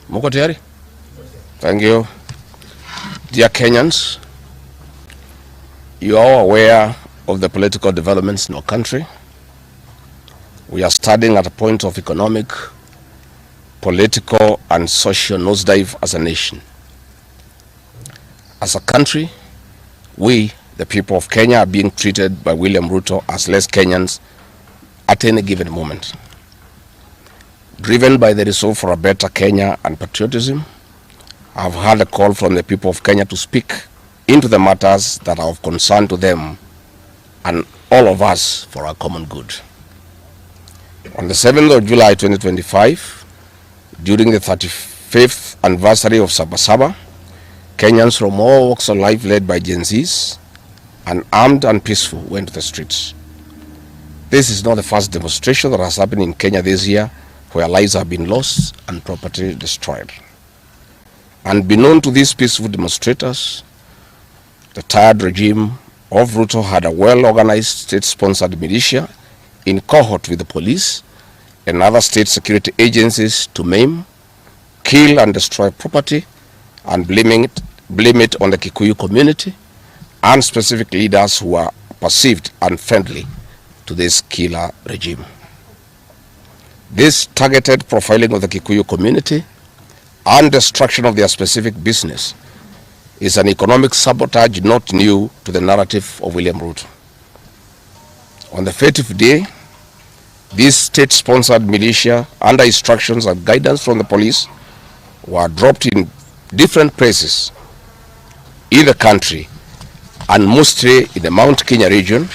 Muko tayari? Thank you. Dear Kenyans, you are aware of the political developments in our country. We are standing at a point of economic, political, and social nosedive as a nation. As a country, we, the people of Kenya, are being treated by William Ruto as less Kenyans at any given moment. Driven by the resolve for a better Kenya and patriotism, I have heard a call from the people of Kenya to speak into the matters that are of concern to them and all of us for our common good. On the 7th of July 2025, during the 35th anniversary of Sabasaba, Kenyans from all walks of life led by Gen Zs, unarmed and peaceful, went to the streets. This is not the first demonstration that has happened in Kenya this year where lives have been lost and property destroyed. Unbeknown to these peaceful demonstrators, the tired regime of Ruto had a well-organized state-sponsored militia in cohort with the police and other state security agencies to maim, kill and destroy property and blame it on the Kikuyu community and specific leaders who are perceived unfriendly to this killer regime. This targeted profiling of the Kikuyu community and destruction of their specific business is an economic sabotage not new to the narrative of William Ruto. On the 30th day, these state-sponsored militia, under instructions and guidance from the police, were dropped in different places in the country, and mostly in the Mount Kenya region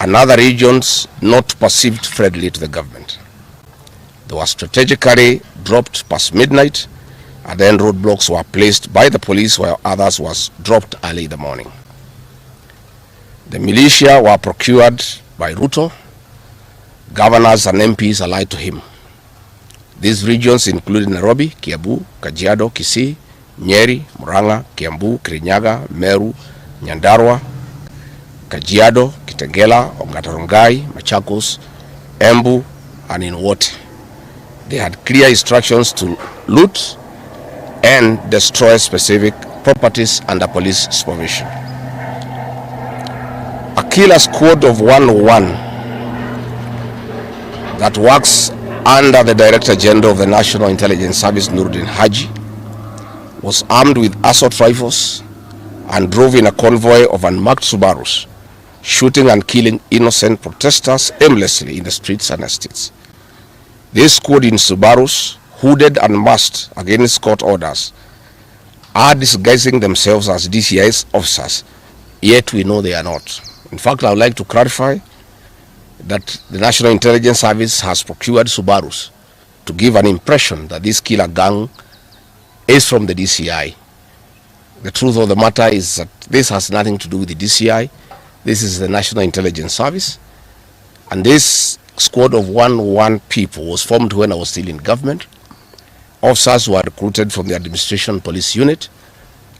and other regions not perceived friendly to the government. They were strategically dropped past midnight, and then roadblocks were placed by the police while others was dropped early in the morning. The militia were procured by Ruto. Governors and MPs allied to him. These regions include Nairobi, Kiambu, Kajiado, Kisii, Nyeri, Murang'a, Kiambu, Kirinyaga, Meru, Nyandarua, Kajiado, Kitengela, Ongata-Rongai, Machakos, Embu, and in Wote. They had clear instructions to loot and destroy specific properties under police supervision. A killer squad of 101 that works under the Director General of the National Intelligence Service, Nuruddin Haji, was armed with assault rifles and drove in a convoy of unmarked Subarus, shooting and killing innocent protesters aimlessly in the streets and estates. This squad in Subarus, hooded and masked against court orders, are disguising themselves as DCI's officers, yet we know they are not. In fact, I would like to clarify that the National Intelligence Service has procured Subarus to give an impression that this killer gang is from the DCI. The truth of the matter is that this has nothing to do with the DCI. This is the National Intelligence Service, and this squad of 101 people was formed when I was still in government. Officers were recruited from the administration police unit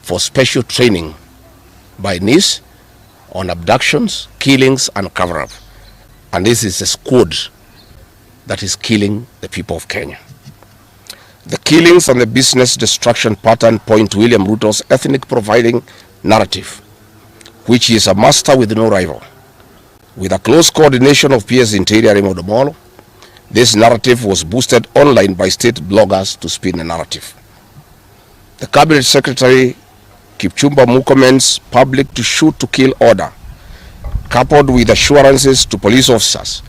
for special training by NIS on abductions, killings, and cover-up. And this is a squad that is killing the people of Kenya. The killings and the business destruction pattern point to William Ruto's ethnic profiling narrative, which is a master with no rival. With a close coordination of PS Interior Raymond Omolo, this narrative was boosted online by state bloggers to spin the narrative. The Cabinet Secretary Kipchumba Murkomen's public to shoot to kill order, coupled with assurances to police officers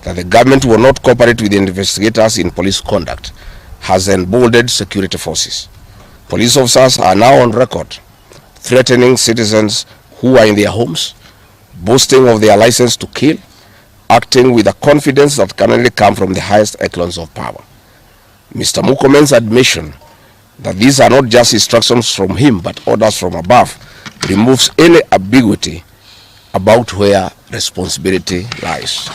that the government will not cooperate with the investigators in police conduct, has emboldened security forces. Police officers are now on record threatening citizens who are in their homes, boasting of their license to kill, acting with a confidence that can only come from the highest echelons of power. Mr. Murkomen's admission that these are not just instructions from him but orders from above removes any ambiguity about where responsibility lies.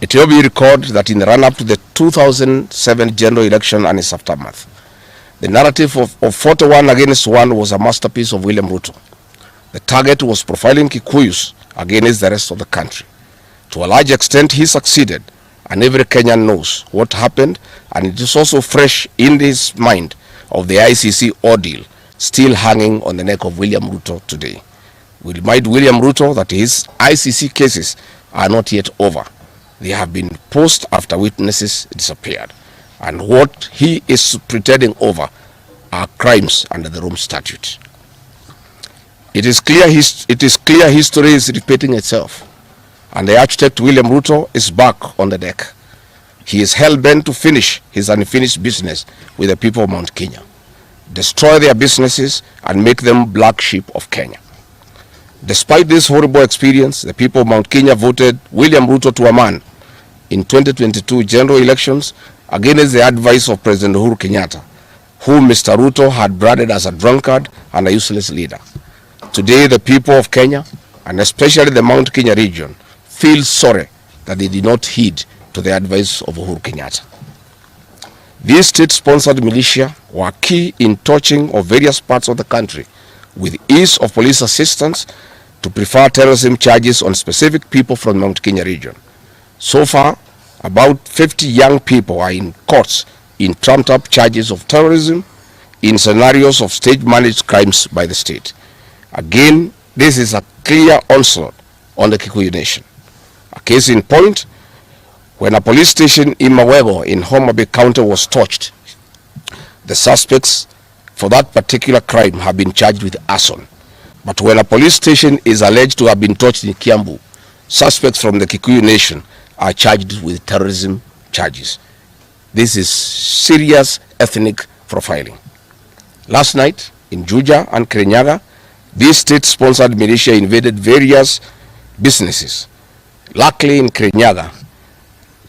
It will be recorded that in the run-up to the 2007 general election and its aftermath, the narrative of 41 against 1 was a masterpiece of William Ruto. The target was profiling Kikuyus against the rest of the country. To a large extent, he succeeded, and every Kenyan knows what happened, and it is also fresh in his mind of the ICC ordeal still hanging on the neck of William Ruto today. We remind William Ruto that his ICC cases are not yet over. They have been paused after witnesses disappeared, and what he is pretending over are crimes under the Rome Statute. It is clear history is repeating itself, and the architect William Ruto is back on the deck. He is hell-bent to finish his unfinished business with the people of Mount Kenya, destroy their businesses and make them black sheep of Kenya. Despite this horrible experience, the people of Mount Kenya voted William Ruto to a man in 2022 general elections against the advice of President Uhuru Kenyatta, whom Mr. Ruto had branded as a drunkard and a useless leader. Today, the people of Kenya, and especially the Mount Kenya region, feel sorry that they did not heed to the advice of Uhuru Kenyatta. These state-sponsored militia were key in touching of various parts of the country with ease of police assistance to prefer terrorism charges on specific people from the Mount Kenya region. So far, about 50 young people are in courts in trumped-up charges of terrorism in scenarios of state-managed crimes by the state. Again, this is a clear onslaught on the Kikuyu nation. A case in point, when a police station in Mawego in Homa Bay County was torched, the suspects for that particular crime have been charged with arson. But when a police station is alleged to have been torched in Kiambu, suspects from the Kikuyu nation are charged with terrorism charges. This is serious ethnic profiling. Last night in Juja and Kirinyaga, these state-sponsored militia invaded various businesses. Luckily in Kirinyaga,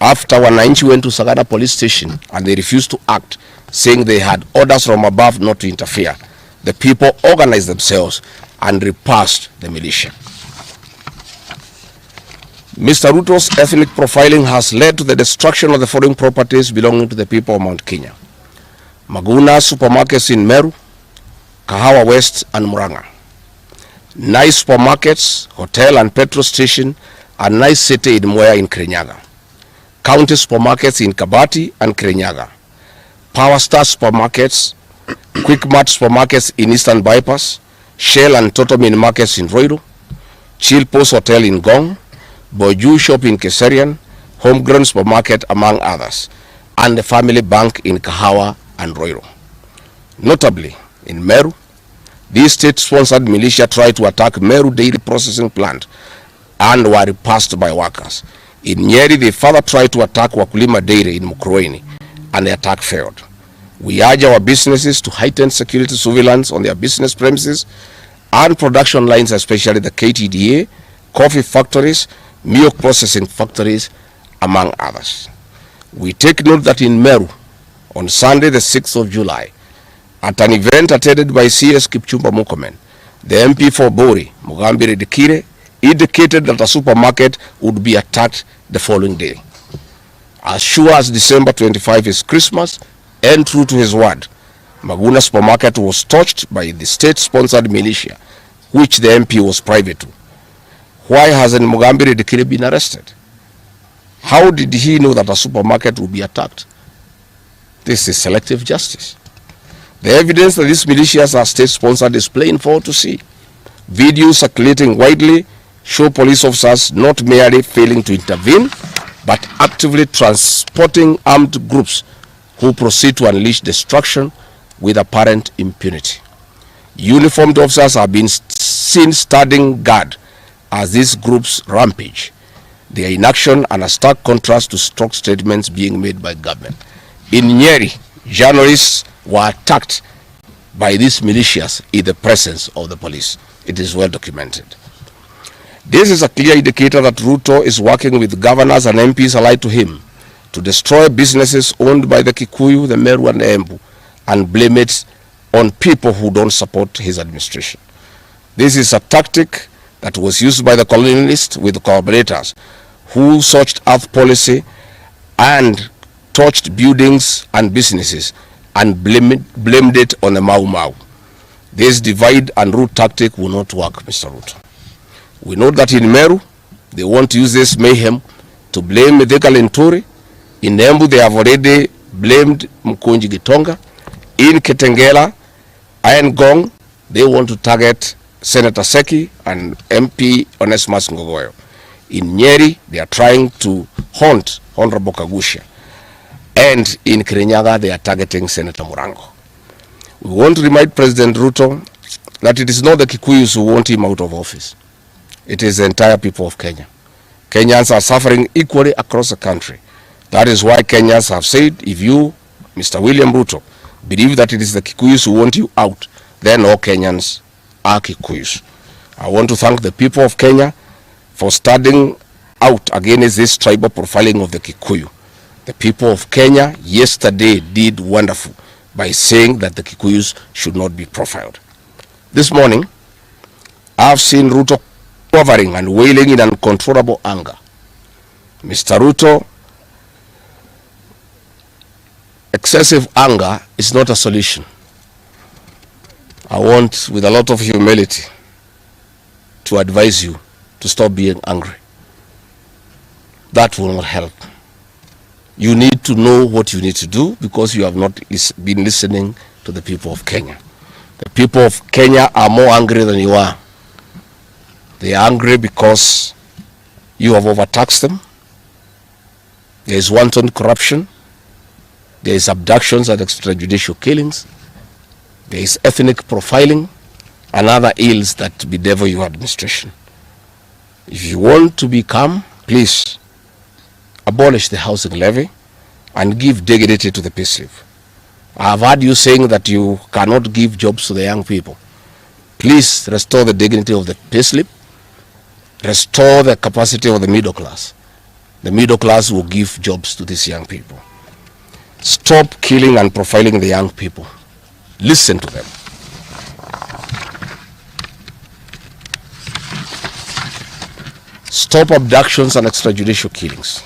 after Wananchi went to Sagada police station and they refused to act, saying they had orders from above not to interfere, the people organized themselves and repulsed the militia. Mr. Ruto's ethnic profiling has led to the destruction of the foreign properties belonging to the people of Mount Kenya. Maguna supermarkets in Meru, Kahawa West and Muranga. Nice supermarkets, hotel and petrol station, and nice city in Mwea in Kirinyaga. County supermarkets in Kabati and Kirinyaga. Power Star supermarkets, Quickmart supermarkets in Eastern Bypass, Shell and Totomin markets in Roiro, Chill Post Hotel in Gong, Boju Shop in Keserian, Homegrown Supermarket among others, and the Family Bank in Kahawa and Roiro. Notably, in Meru, these state-sponsored militia tried to attack Meru Dairy Processing Plant and were repulsed by workers. In Nyeri, they further tried to attack Wakulima Dairy in Mukurweini, and the attack failed. We urge our businesses to heighten security surveillance on their business premises and production lines, especially the KTDA, coffee factories, milk processing factories, among others. We take note that in Meru, on Sunday the 6th of July, at an event attended by CS Kipchumba Murkomen, the MP for Bori, Mugambire Dikire, indicated that a supermarket would be attacked the following day. As sure as December 25 is Christmas, and true to his word, Maguna supermarket was touched by the state-sponsored militia, which the MP was private to. Why hasn't Mugambire Dikire been arrested? How did he know that a supermarket would be attacked? This is selective justice. The evidence that these militias are state-sponsored is plain for all to see. Videos circulating widely show police officers not merely failing to intervene, but actively transporting armed groups who proceed to unleash destruction with apparent impunity. Uniformed officers have been seen standing guard as these groups rampage. They are in action and a stark contrast to stock statements being made by government. In Nyeri, journalists were attacked by these militias in the presence of the police. It is well documented. This is a clear indicator that Ruto is working with governors and MPs allied to him to destroy businesses owned by the Kikuyu, the Meru and the Embu, and blame it on people who don't support his administration. This is a tactic that was used by the colonialists with collaborators who searched earth policy and torched buildings and businesses and blamed it on the Mau Mau. This divide and rule tactic will not work, Mr. Ruto. We know that in Meru, they want to use this mayhem to blame Mithika Linturi In Embu, they have already blamed Mkunji Gitonga. In Kitengela, Gong, they want to target Senator Seki and MP Onesmus Ngogoyo. In Nyeri, they are trying to haunt Honorable Kagusha. And in Kirinyaga, they are targeting Senator Murango. We want to remind President Ruto that it is not the Kikuyus who want him out of office. It is the entire people of Kenya. Kenyans are suffering equally across the country. That is why Kenyans have said, if you, Mr. William Ruto, believe that it is the Kikuyus who want you out, then all Kenyans are Kikuyus. I want to thank the people of Kenya for standing out against this tribal profiling of the Kikuyu. The people of Kenya yesterday did wonderful by saying that the Kikuyus should not be profiled. This morning, I've seen Ruto quivering and wailing in uncontrollable anger. Mr. Ruto, excessive anger is not a solution. I want, with a lot of humility, to advise you to stop being angry. That will not help. You need to know what you need to do because you have not been listening to the people of Kenya. The people of Kenya are more angry than you are. They are angry because you have overtaxed them. There is wanton corruption. There is abductions and extrajudicial killings. There is ethnic profiling and other ills that bedevil your administration. If you want to be calm, please abolish the housing levy and give dignity to the payslip. I have heard you saying that you cannot give jobs to the young people. Please restore the dignity of the payslip. Restore the capacity of the middle class. The middle class will give jobs to these young people. Stop killing and profiling the young people. Listen to them. Stop abductions and extrajudicial killings.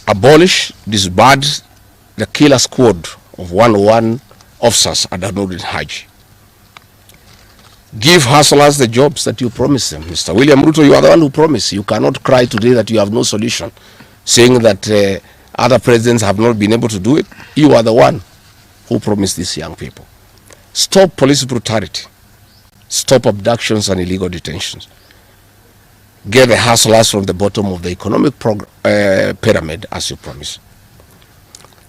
Abolish, disband the killer squad of 101 officers at Nurdin Haji. Give hustlers the jobs that you promised them. Mr. William Ruto, you are the one who promised. You cannot cry today that you have no solution, saying that other presidents have not been able to do it. You are the one who promised these young people. Stop police brutality. Stop abductions and illegal detentions. Get the hustlers from the bottom of the economic pyramid as you promised.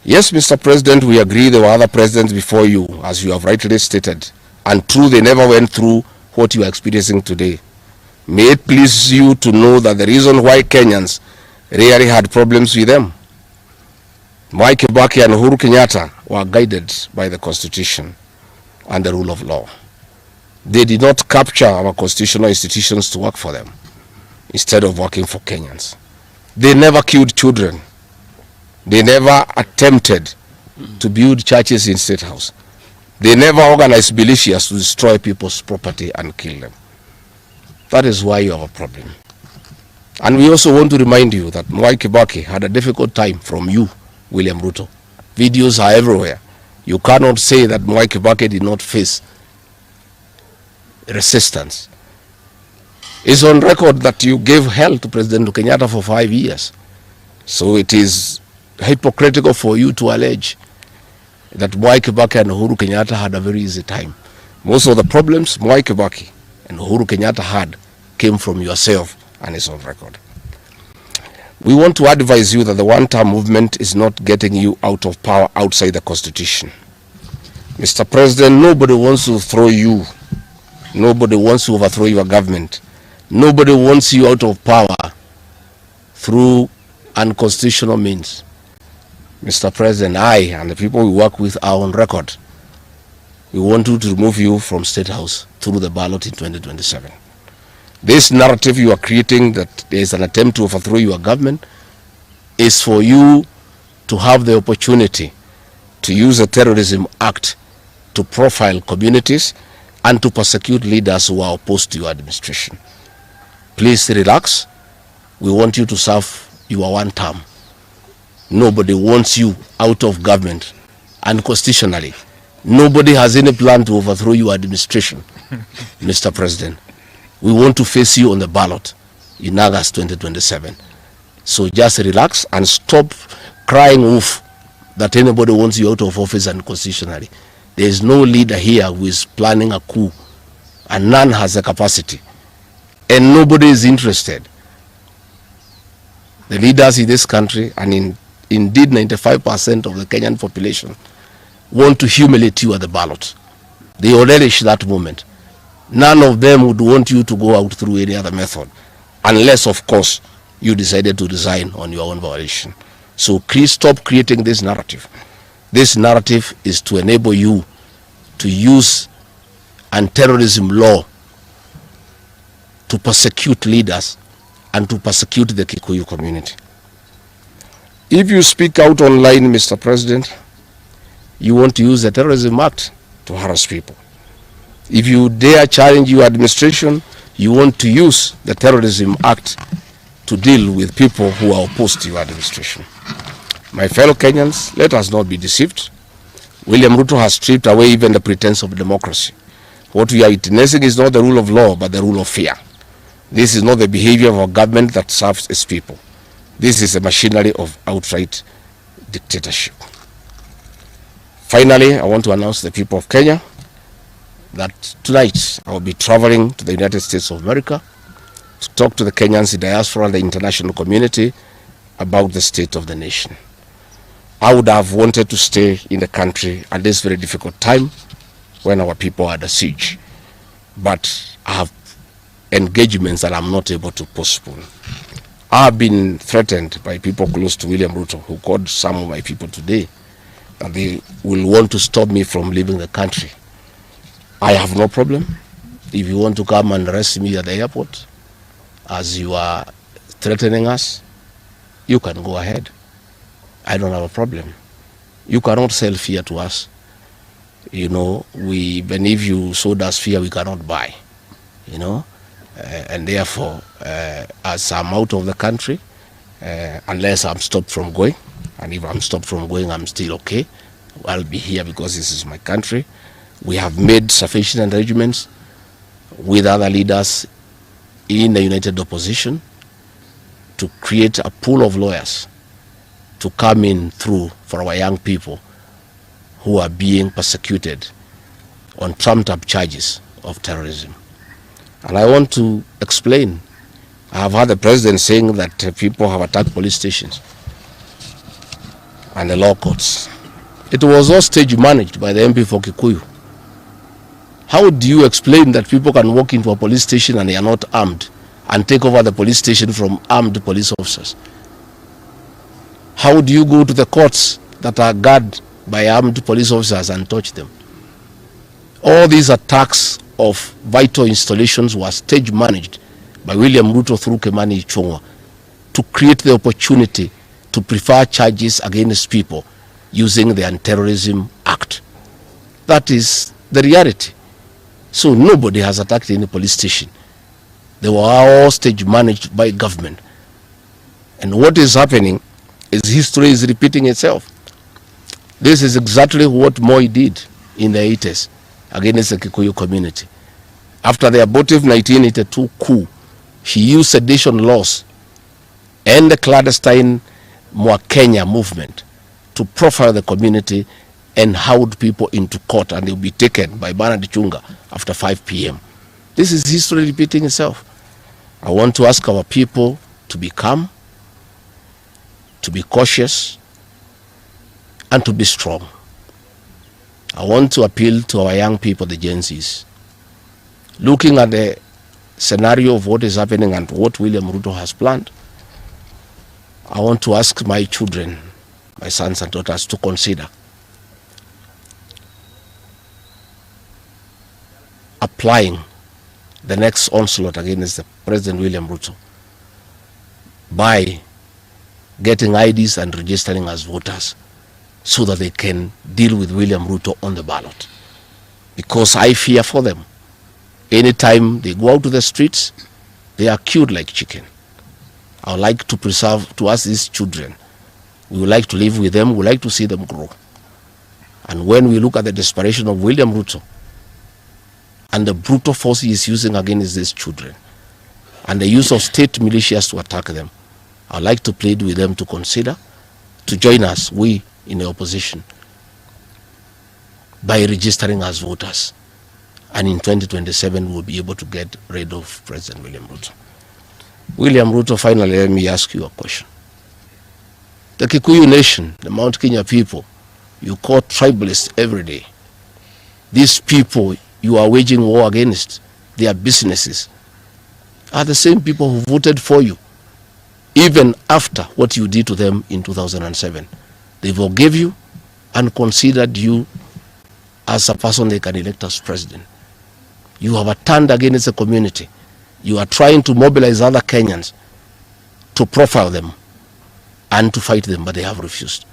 Yes, Mr. President, we agree there were other presidents before you, as you have rightly stated, and true, they never went through what you are experiencing today. May it please you to know that the reason why Kenyans rarely had problems with them, Mwai Kibaki and Uhuru Kenyatta were guided by the Constitution and the rule of law. They did not capture our constitutional institutions to work for them, instead of working for Kenyans. They never killed children. They never attempted to build churches in State House. They never organized militias to destroy people's property and kill them. That is why you have a problem. And we also want to remind you that Mwai Kibaki had a difficult time from you, William Ruto. Videos are everywhere. You cannot say that Mwai Kibaki did not face resistance. It's on record that you gave hell to President Kenyatta for 5 years. So it is hypocritical for you to allege that Mwai Kibaki and Uhuru Kenyatta had a very easy time. Most of the problems Mwai Kibaki and Uhuru Kenyatta had came from yourself, and it's on record. We want to advise you that the one-term movement is not getting you out of power outside the Constitution. Mr. President, nobody wants to throw you. Nobody wants to overthrow your government. Nobody wants you out of power through unconstitutional means. Mr. President, I and the people we work with are on record. We want you to remove you from State House through the ballot in 2027. This narrative you are creating that there is an attempt to overthrow your government is for you to have the opportunity to use the Terrorism Act to profile communities and to persecute leaders who are opposed to your administration. Please relax. We want you to serve your one term. Nobody wants you out of government. And constitutionally, nobody has any plan to overthrow your administration, Mr. President. We want to face you on the ballot in August 2027. So just relax and stop crying wolf that anybody wants you out of office unconstitutionally. There is no leader here who is planning a coup, and none has the capacity, and nobody is interested. The leaders in this country, and indeed 95% of the Kenyan population, want to humiliate you at the ballot. They relish that moment. None of them would want you to go out through any other method, unless, of course, you decided to resign on your own volition. So please stop creating this narrative. This narrative is to enable you to use anti-terrorism law to persecute leaders and to persecute the Kikuyu community. If you speak out online, Mr. President, you want to use the Terrorism Act to harass people. If you dare challenge your administration, you want to use the Terrorism Act to deal with people who are opposed to your administration. My fellow Kenyans, let us not be deceived. William Ruto has stripped away even the pretense of democracy. What we are witnessing is not the rule of law, but the rule of fear. This is not the behavior of a government that serves its people. This is a machinery of outright dictatorship. Finally, I want to announce to the people of Kenya that tonight I will be traveling to the United States of America to talk to the Kenyans in diaspora and the international community about the state of the nation. I would have wanted to stay in the country at this very difficult time when our people are under siege, but I have engagements that I'm not able to postpone. I have been threatened by people close to William Ruto, who called some of my people today, that they will want to stop me from leaving the country. I have no problem. If you want to come and arrest me at the airport, as you are threatening us, you can go ahead. I don't have a problem. You cannot sell fear to us. You know, even if you sold us fear, we cannot buy. You know, and therefore, as I'm out of the country, unless I'm stopped from going, and if I'm stopped from going, I'm still okay. I'll be here because this is my country. We have made sufficient arrangements with other leaders in the united opposition to create a pool of lawyers to come in through for our young people who are being persecuted on trumped-up charges of terrorism. And I want to explain. I have heard the president saying that people have attacked police stations and the law courts. It was all stage managed by the MP for Kikuyu. How do you explain that people can walk into a police station and they are not armed and take over the police station from armed police officers? How do you go to the courts that are guarded by armed police officers and touch them? All these attacks of vital installations were stage managed by William Ruto through Kimani Ichung'wah to create the opportunity to prefer charges against people using the Anti-Terrorism Act. That is the reality. So nobody has attacked any police station. They were all stage managed by government. And what is happening is history is repeating itself. This is exactly what Moi did in the 80s against the Kikuyu community. After the abortive 1982 coup, he used sedition laws and the clandestine Kenya movement to profile the community and hold people into court, and they'll be taken by Bernard Chunga after 5 p.m. This is history repeating itself. I want to ask our people to be calm, to be cautious, and to be strong. I want to appeal to our young people, the Gen Zs. Looking at the scenario of what is happening and what William Ruto has planned, I want to ask my children, my sons and daughters, to consider applying the next onslaught against the President William Ruto by getting IDs and registering as voters so that they can deal with William Ruto on the ballot. Because I fear for them. Anytime they go out to the streets, they are killed like chicken. I would like to preserve to us these children. We would like to live with them. We would like to see them grow. And when we look at the desperation of William Ruto and the brutal force he is using against these children and the use of state militias to attack them, I'd like to plead with them to consider to join us, we in the opposition, by registering as voters. And in 2027, we'll be able to get rid of President William Ruto. William Ruto, finally, let me ask you a question. The Kikuyu nation, the Mount Kenya people, you call tribalists every day. These people you are waging war against, their businesses, are the same people who voted for you, even after what you did to them in 2007. They forgave you and considered you as a person they can elect as president. You have turned against the community. You are trying to mobilize other Kenyans to profile them and to fight them, but they have refused.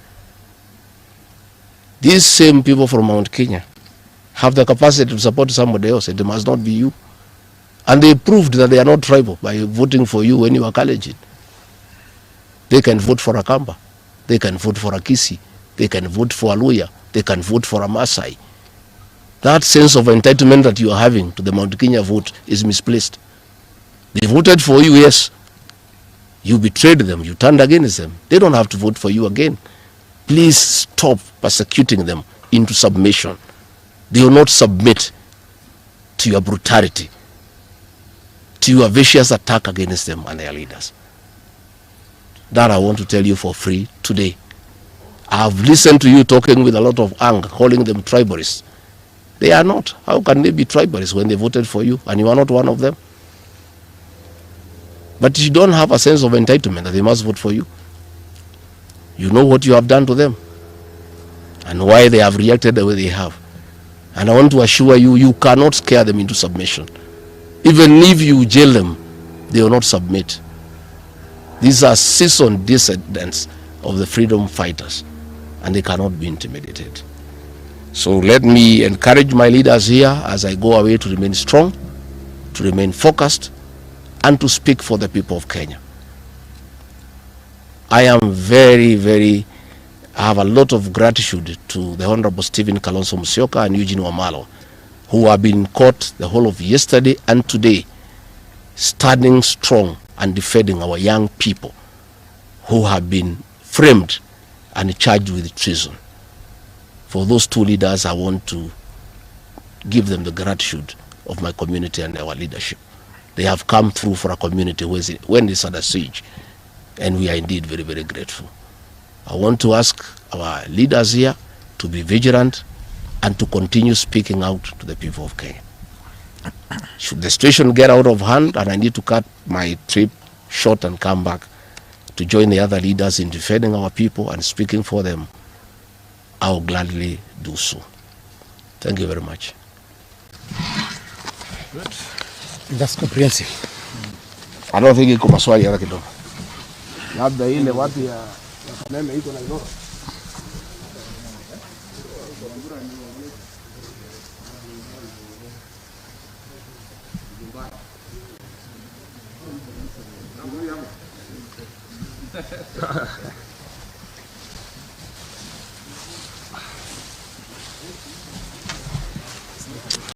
These same people from Mount Kenya have the capacity to support somebody else. It must not be you. And they proved that they are not tribal by voting for you when you are Kalenjin. They can vote for a Kamba. They can vote for a Kisi. They can vote for a Luya. They can vote for a Maasai. That sense of entitlement that you are having to the Mount Kenya vote is misplaced. They voted for you, yes. You betrayed them. You turned against them. They don't have to vote for you again. Please stop persecuting them into submission. They will not submit to your brutality, to your vicious attack against them and their leaders. That I want to tell you for free today. I have listened to you talking with a lot of anger, calling them tribalists. They are not. How can they be tribalists when they voted for you and you are not one of them? But you don't have a sense of entitlement that they must vote for you. You know what you have done to them and why they have reacted the way they have. And I want to assure you, you cannot scare them into submission. Even if you jail them, they will not submit. These are seasoned descendants of the freedom fighters, and they cannot be intimidated. So let me encourage my leaders here as I go away to remain strong, to remain focused, and to speak for the people of Kenya. I am I have a lot of gratitude to the Honorable Stephen Kalonzo Musyoka and Eugene Wamalwa, who have been in court the whole of yesterday and today, standing strong and defending our young people who have been framed and charged with treason. For those two leaders, I want to give them the gratitude of my community and our leadership. They have come through for a community when it's under siege, and we are indeed very grateful. I want to ask our leaders here to be vigilant and to continue speaking out to the people of Kenya. Should the situation get out of hand and I need to cut my trip short and come back to join the other leaders in defending our people and speaking for them, I will gladly do so. Thank you very much. Good. That's comprehensive. I don't think iko maswali hata kidogo. Labda ile watu ya nene iko na ilo.